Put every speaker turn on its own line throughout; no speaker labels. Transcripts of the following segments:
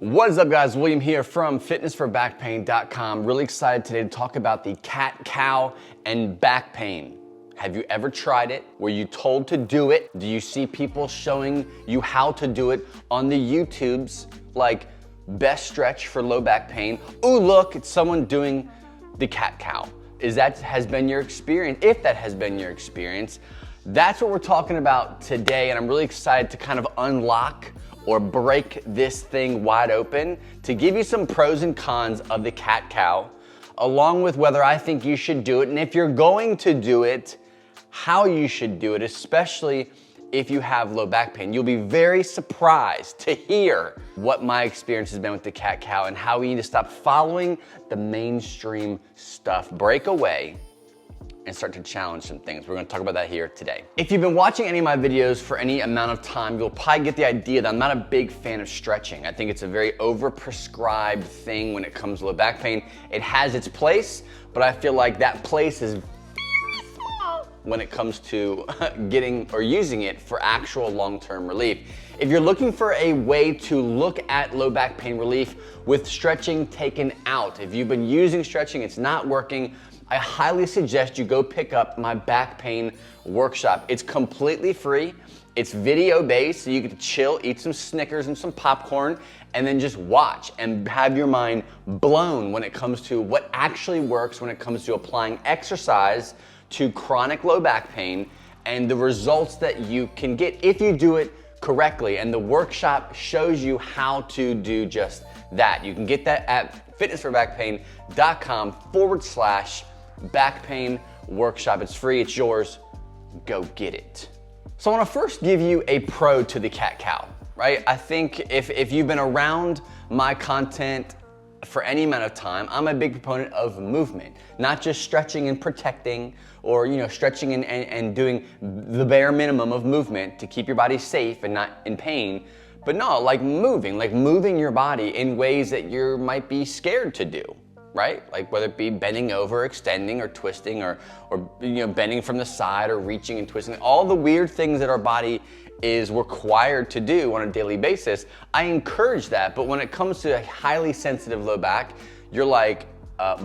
What is up, guys? William here from fitnessforbackpain.com. Really excited today to talk about the cat-cow and back pain. Have you ever tried it? Were you told to do it? Do you see people showing you how to do it on the YouTubes, like best stretch for low back pain? Ooh, look, it's someone doing the cat-cow. Has been your experience? If that has been your experience, that's what we're talking about today, and I'm really excited to kind of unlock or break this thing wide open to give you some pros and cons of the cat-cow, along with whether I think you should do it, and if you're going to do it, how you should do it, especially if you have low back pain. You'll be very surprised to hear what my experience has been with the cat-cow and how we need to stop following the mainstream stuff, break away, and start to challenge some things. We're gonna talk about that here today. If you've been watching any of my videos for any amount of time, you'll probably get the idea that I'm not a big fan of stretching. I think it's a very overprescribed thing when it comes to low back pain. It has its place, but I feel like that place is small when it comes to getting or using it for actual long-term relief. If you're looking for a way to look at low back pain relief with stretching taken out, if you've been using stretching, it's not working, I highly suggest you go pick up my back pain workshop. It's completely free. It's video based, so you get to chill, eat some Snickers and some popcorn, and then just watch and have your mind blown when it comes to what actually works when it comes to applying exercise to chronic low back pain and the results that you can get if you do it correctly. And the workshop shows you how to do just that. You can get that at fitnessforbackpain.com/back pain workshop. It's free, it's yours, go get it. So I wanna first give you a pro to the cat-cow, right? I think if you've been around my content for any amount of time, I'm a big proponent of movement, not just stretching and protecting or stretching and doing the bare minimum of movement to keep your body safe and not in pain, but no, like moving your body in ways that you might be scared to do. Right? Like whether it be bending over, extending, or twisting, or bending from the side, or reaching and twisting, all the weird things that our body is required to do on a daily basis. I encourage that, but when it comes to a highly sensitive low back, you're like,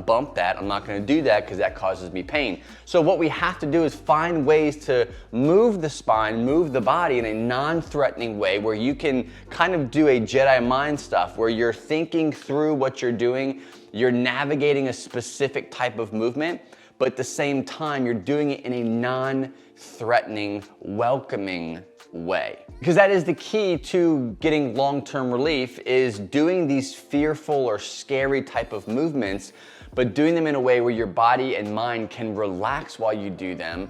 bump that, I'm not gonna do that because that causes me pain. So what we have to do is find ways to move the spine, move the body in a non-threatening way where you can kind of do a Jedi mind stuff, where you're thinking through what you're doing, you're navigating a specific type of movement, but at the same time, you're doing it in a non-threatening, welcoming way. Because that is the key to getting long-term relief, is doing these fearful or scary type of movements, but doing them in a way where your body and mind can relax while you do them,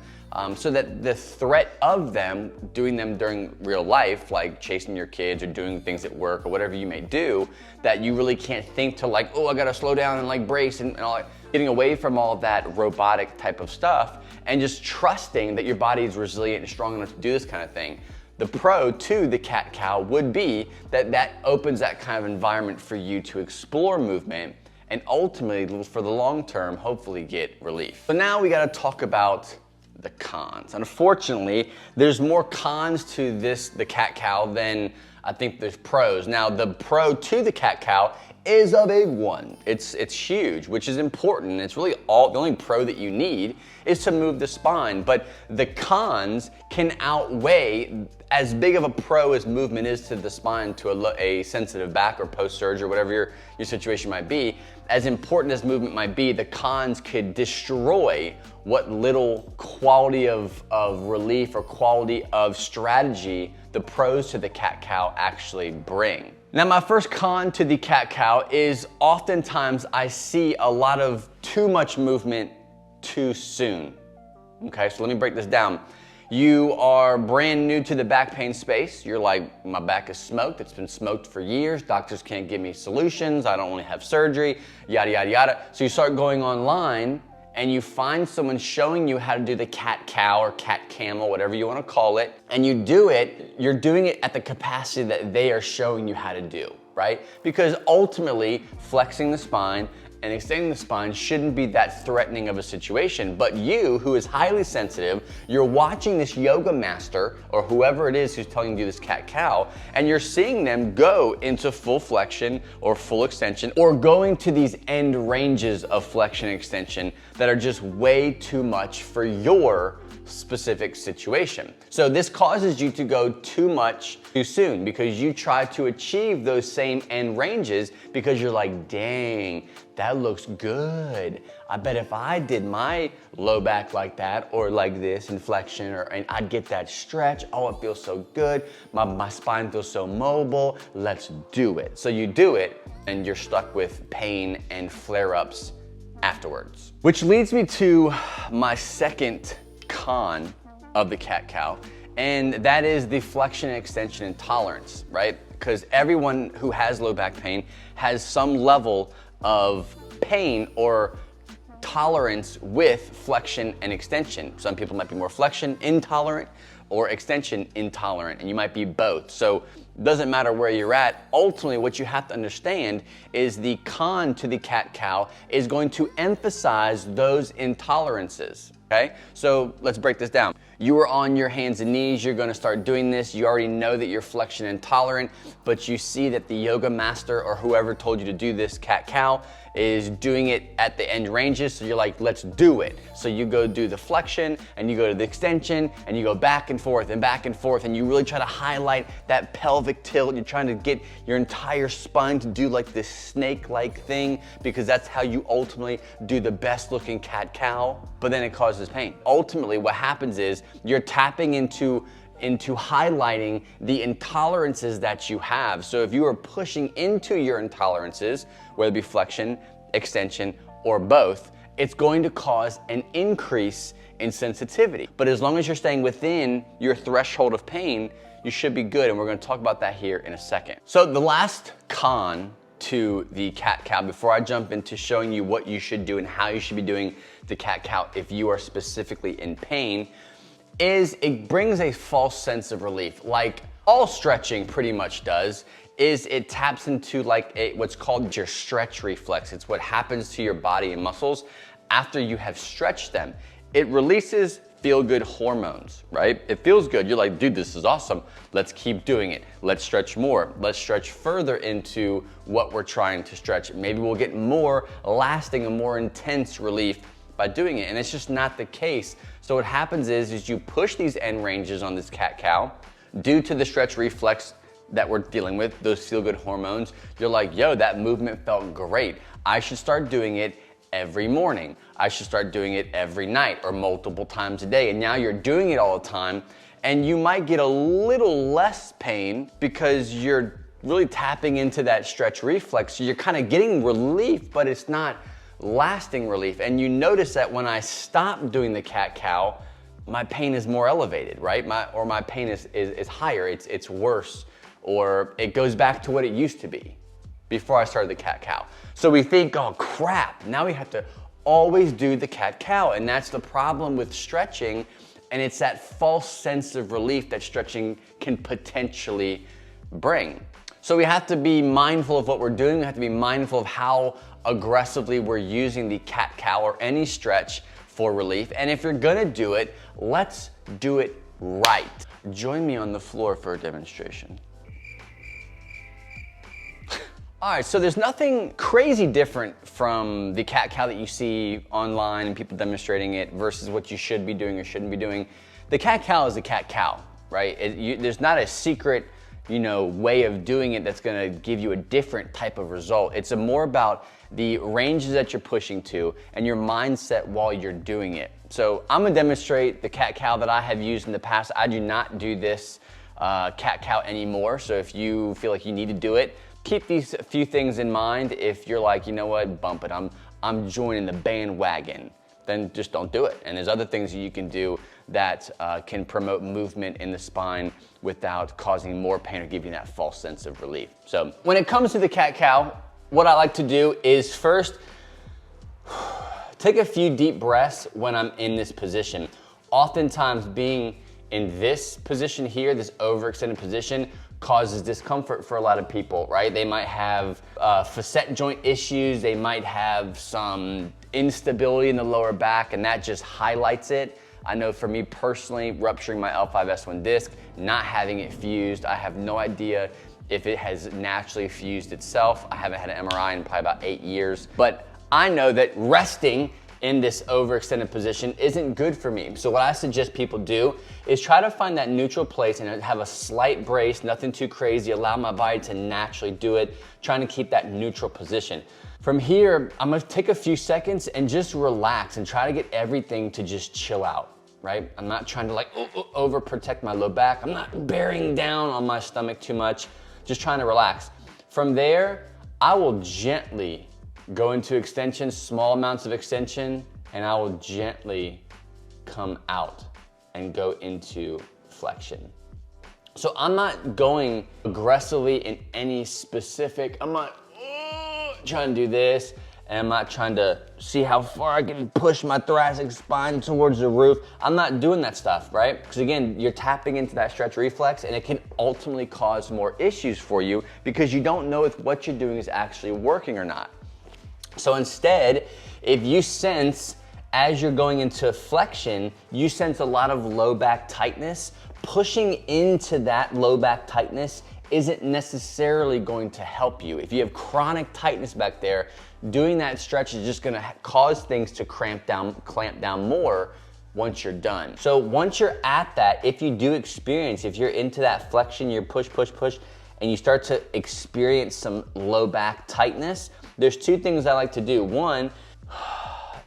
so that the threat of them, doing them during real life, like chasing your kids or doing things at work or whatever you may do, that you really can't think to like, oh, I gotta slow down and like brace and all that. Getting away from all of that robotic type of stuff and just trusting that your body is resilient and strong enough to do this kind of thing. The pro to the cat-cow would be that opens that kind of environment for you to explore movement and ultimately, for the long term, hopefully get relief. So now we gotta talk about the cons. Unfortunately, there's more cons to the cat-cow than I think there's pros. Now, the pro to the cat-cow is a big one. It's huge, which is important. It's really the only pro that you need is to move the spine, but the cons can outweigh as big of a pro as movement is to the spine to a sensitive back or post-surgery, whatever your situation might be. As important as movement might be, the cons could destroy what little quality of relief or quality of strategy the pros to the cat-cow actually bring. Now, my first con to the cat-cow is oftentimes I see a lot of too much movement too soon. Okay, so let me break this down. You are brand new to the back pain space. You're like, my back is smoked. It's been smoked for years. Doctors can't give me solutions. I don't want to have surgery, yada, yada, yada. So you start going online and you find someone showing you how to do the cat-cow or cat-camel, whatever you want to call it, and you do it, you're doing it at the capacity that they are showing you how to do, right? Because ultimately, flexing the spine and extending the spine shouldn't be that threatening of a situation. But you, who is highly sensitive, you're watching this yoga master or whoever it is who's telling you to do this cat-cow, and you're seeing them go into full flexion or full extension, or going to these end ranges of flexion and extension that are just way too much for your specific situation. So this causes you to go too much too soon because you try to achieve those same end ranges because you're like, dang, that looks good. I bet if I did my low back like that or like this in flexion, and I'd get that stretch. Oh, it feels so good. My spine feels so mobile. Let's do it. So you do it and you're stuck with pain and flare-ups afterwards. Which leads me to my second con of the cat-cow, and that is the flexion and extension intolerance, right? Because everyone who has low back pain has some level of pain or tolerance with flexion and extension. Some people might be more flexion intolerant or extension intolerant, and you might be both. So it doesn't matter where you're at. Ultimately, what you have to understand is the con to the cat-cow is going to emphasize those intolerances. Okay, so let's break this down. You are on your hands and knees, you're gonna start doing this. You already know that you're flexion intolerant, but you see that the yoga master or whoever told you to do this cat-cow is doing it at the end ranges, so you're like, let's do it. So you go do the flexion and you go to the extension and you go back and forth and you really try to highlight that pelvic tilt. You're trying to get your entire spine to do like this snake-like thing because that's how you ultimately do the best looking cat-cow, but then it causes pain. Ultimately, what happens is you're tapping into highlighting the intolerances that you have. So if you are pushing into your intolerances, whether it be flexion, extension, or both, it's going to cause an increase in sensitivity. But as long as you're staying within your threshold of pain, you should be good, and we're gonna talk about that here in a second. So the last con to the cat-cow, before I jump into showing you what you should do and how you should be doing the cat-cow if you are specifically in pain, is it brings a false sense of relief. Like all stretching pretty much does, is it taps into like what's called your stretch reflex. It's what happens to your body and muscles after you have stretched them. It releases feel-good hormones, right? It feels good. You're like, dude, this is awesome. Let's keep doing it. Let's stretch more. Let's stretch further into what we're trying to stretch. Maybe we'll get more lasting and more intense relief by doing it, and it's just not the case. So what happens is you push these end ranges on this cat-cow due to the stretch reflex that we're dealing with, those feel-good hormones. You're like, yo, that movement felt great. I should start doing it every morning. I should start doing it every night or multiple times a day. And now you're doing it all the time, and you might get a little less pain because you're really tapping into that stretch reflex. So you're kind of getting relief, but it's not lasting relief. And you notice that when I stop doing the cat-cow, my pain is more elevated, right? My pain is higher, it's worse, or it goes back to what it used to be before I started the cat-cow. So we think, oh crap, now we have to always do the cat-cow, and that's the problem with stretching, and it's that false sense of relief that stretching can potentially bring. So we have to be mindful of what we're doing. We have to be mindful of how aggressively we're using the cat-cow or any stretch for relief. And if you're gonna do it, let's do it right. Join me on the floor for a demonstration. All right, so there's nothing crazy different from the cat-cow that you see online and people demonstrating it versus what you should be doing or shouldn't be doing. The cat-cow is a cat-cow, right? There's not a secret, way of doing it that's gonna give you a different type of result. It's more about the ranges that you're pushing to and your mindset while you're doing it. So I'm gonna demonstrate the cat-cow that I have used in the past. I do not do this cat-cow anymore, so if you feel like you need to do it, keep these few things in mind. If you're like, you know what, bump it, I'm joining the bandwagon, then just don't do it. And there's other things that you can do that can promote movement in the spine without causing more pain or giving that false sense of relief. So when it comes to the cat-cow, what I like to do is first take a few deep breaths when I'm in this position. Oftentimes being in this position here, this overextended position, causes discomfort for a lot of people, right? They might have facet joint issues, they might have some instability in the lower back, and that just highlights it. I know for me personally, rupturing my L5-S1 disc, not having it fused, I have no idea if it has naturally fused itself. I haven't had an MRI in probably about 8 years, but I know that resting in this overextended position isn't good for me. So what I suggest people do is try to find that neutral place and have a slight brace, nothing too crazy, allow my body to naturally do it, trying to keep that neutral position. From here, I'm gonna take a few seconds and just relax and try to get everything to just chill out, right? I'm not trying to like overprotect my low back. I'm not bearing down on my stomach too much, just trying to relax. From there, I will gently go into extension, small amounts of extension, and I will gently come out and go into flexion. So I'm not going aggressively in any specific, I'm not trying to do this, and I'm not trying to see how far I can push my thoracic spine towards the roof. I'm not doing that stuff, right? Because again, you're tapping into that stretch reflex, and it can ultimately cause more issues for you because you don't know if what you're doing is actually working or not. So instead, if you sense, as you're going into flexion, you sense a lot of low back tightness, pushing into that low back tightness isn't necessarily going to help you. If you have chronic tightness back there, doing that stretch is just gonna cause things to clamp down more once you're done. So once you're at that, if you do experience, if you're into that flexion, you're push, and you start to experience some low back tightness, there's two things I like to do. One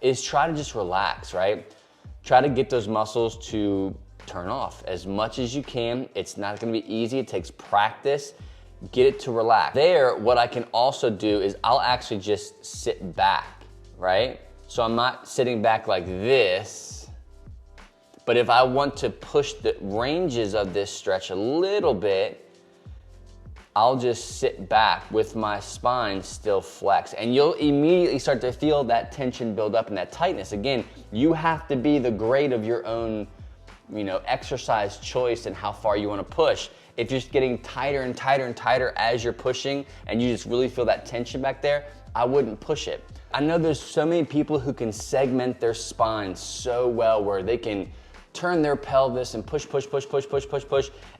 is try to just relax, right? Try to get those muscles to turn off as much as you can. It's not gonna be easy, it takes practice. Get it to relax. There, what I can also do is I'll actually just sit back, right? So I'm not sitting back like this, but if I want to push the ranges of this stretch a little bit, I'll just sit back with my spine still flexed, and you'll immediately start to feel that tension build up and that tightness. Again, you have to be the grade of your own, exercise choice and how far you want to push. If you're just getting tighter and tighter and tighter as you're pushing and you just really feel that tension back there, I wouldn't push it. I know there's so many people who can segment their spine so well where they can turn their pelvis and push,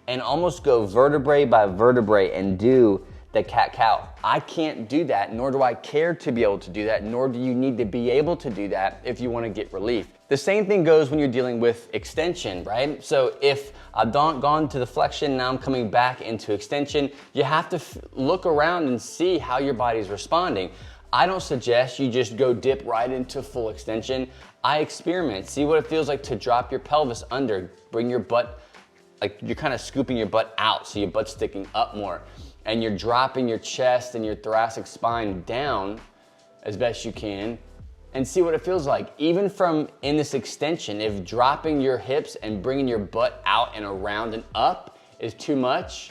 and almost go vertebrae by vertebrae and do the cat-cow. I can't do that, nor do I care to be able to do that, nor do you need to be able to do that if you want to get relief. The same thing goes when you're dealing with extension, right? So if I've gone to the flexion, now I'm coming back into extension, you have to look around and see how your body's responding. I don't suggest you just go dip right into full extension. I experiment, see what it feels like to drop your pelvis under, bring your butt, like you're kind of scooping your butt out so your butt's sticking up more, and you're dropping your chest and your thoracic spine down as best you can, and see what it feels like. Even from in this extension, if dropping your hips and bringing your butt out and around and up is too much,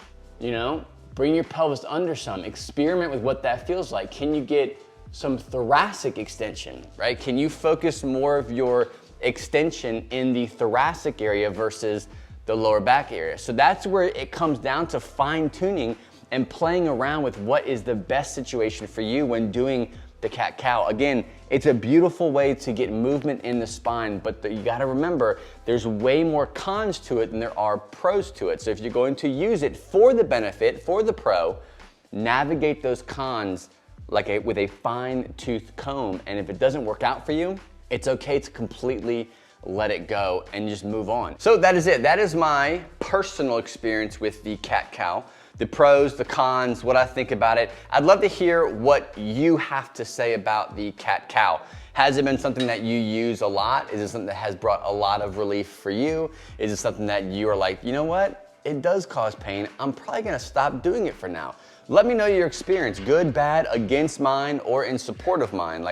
bring your pelvis under some, experiment with what that feels like. Can you get some thoracic extension, right? Can you focus more of your extension in the thoracic area versus the lower back area? So that's where it comes down to fine tuning and playing around with what is the best situation for you when doing the cat-cow. Again, it's a beautiful way to get movement in the spine, but you gotta remember, there's way more cons to it than there are pros to it. So if you're going to use it for the benefit, for the pro, navigate those cons with a fine-tooth comb, and if it doesn't work out for you, it's okay to completely let it go and just move on. So that is it. That is my personal experience with the cat-cow. The pros, the cons, what I think about it. I'd love to hear what you have to say about the cat-cow. Has it been something that you use a lot? Is it something that has brought a lot of relief for you? Is it something that you are like, you know what? It does cause pain. I'm probably gonna stop doing it for now. Let me know your experience, good, bad, against mine, or in support of mine.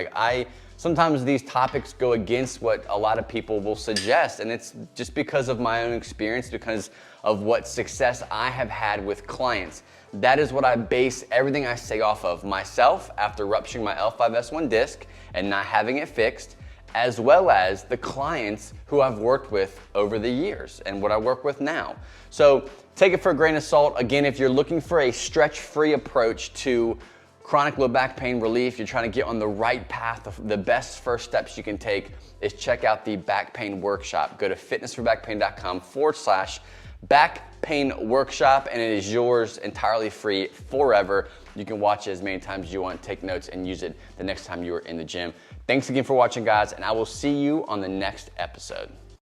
Sometimes these topics go against what a lot of people will suggest, and it's just because of my own experience, because of what success I have had with clients. That is what I base everything I say off of. Myself, after rupturing my L5-S1 disc and not having it fixed, as well as the clients who I've worked with over the years and what I work with now. So take it for a grain of salt. Again, if you're looking for a stretch-free approach to chronic low back pain relief, you're trying to get on the right path, the best first steps you can take is check out the back pain workshop. Go to fitnessforbackpain.com/back pain workshop, and it is yours entirely free forever. You can watch it as many times as you want, take notes, and use it the next time you are in the gym. Thanks again for watching, guys, and I will see you on the next episode.